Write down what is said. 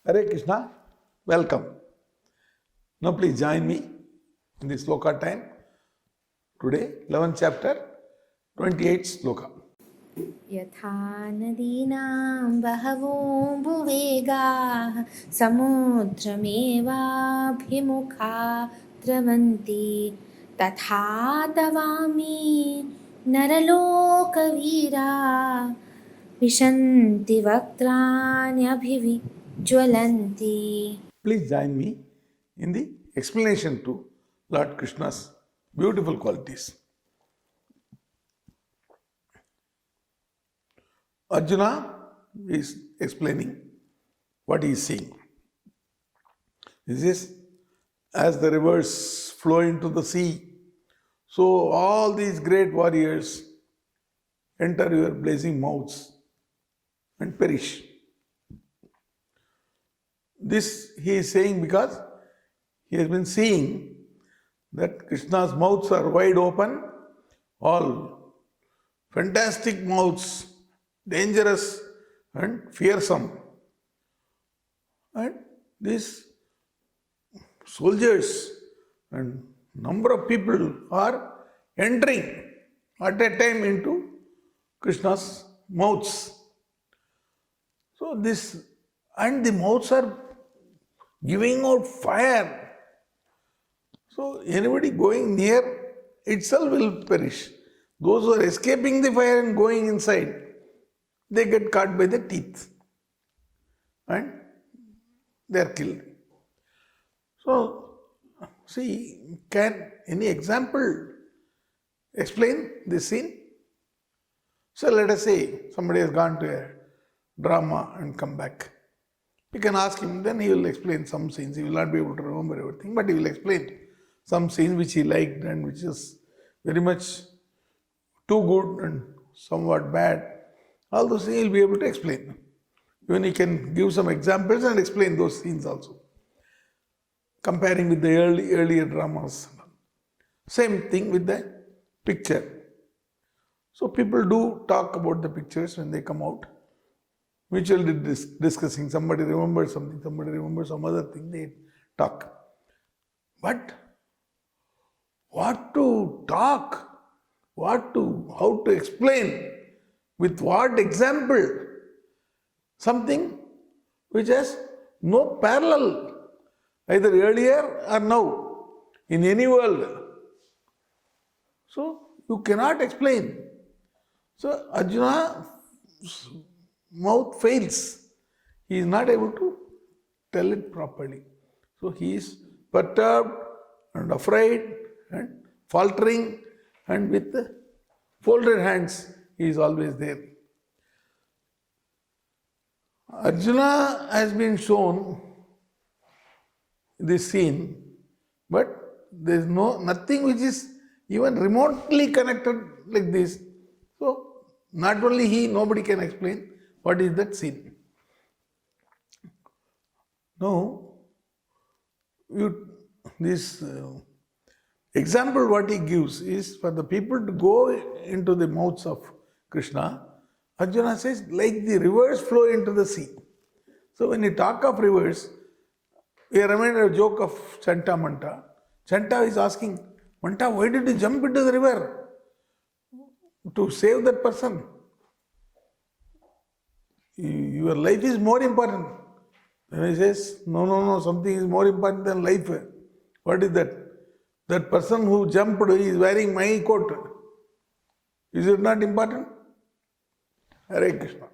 Hare Krishna, welcome. Now please join me in this sloka time. Today, 11th chapter, 28th sloka. यथा नदीनां बहवो भुवेगाः समुद्रमेवाभिमुखा द्रवन्ति तथा तवामि नरलोकवीरा विशन्ति वक्त्राण्यभिविज्वलन्ति. Please join me in the explanation to Lord Krishna's beautiful qualities. Arjuna is explaining what he is seeing. This is as the rivers flow into the sea, so all these great warriors enter your blazing mouths and perish. This he is saying because he has been seeing that Krishna's mouths are wide open, all fantastic mouths, dangerous and fearsome. And these soldiers and number of people are entering at a time into Krishna's mouths. So this, and the mouths are giving out fire. So anybody going near itself will perish. Those who are escaping the fire and going inside, they get caught by the teeth and they are killed. So, see, can any example explain this scene? So let us say somebody has gone to a drama and come back. You can ask him, then he will explain some scenes. He will not be able to remember everything, but he will explain some scenes which he liked and which is very much too good and somewhat bad. All those things he will be able to explain. Even he can give some examples and explain those scenes also, comparing with the earlier dramas. Same thing with the picture. So people do talk about the pictures when they come out, mutually discussing. Somebody remembers something, somebody remembers some other thing, they talk. But what to talk, how to explain, with what example, something which has no parallel, either earlier or now, in any world. So you cannot explain. So Arjuna's mouth fails. He is not able to tell it properly. So he is perturbed and afraid and faltering, and with folded hands he is always there. Arjuna has been shown this scene, but there is nothing which is even remotely connected like this. So not only he, nobody can explain what is that scene. Now, this example what he gives is for the people to go into the mouths of Krishna. Arjuna says, like the rivers flow into the sea. So when you talk of rivers, we are reminded of a joke of Chanta Manta. Chanta is asking, Manta, why did you jump into the river? To save that person. Your life is more important. Then he says, no, something is more important than life. What is that? That person who jumped is wearing my coat. Is it not important? Hare Krishna.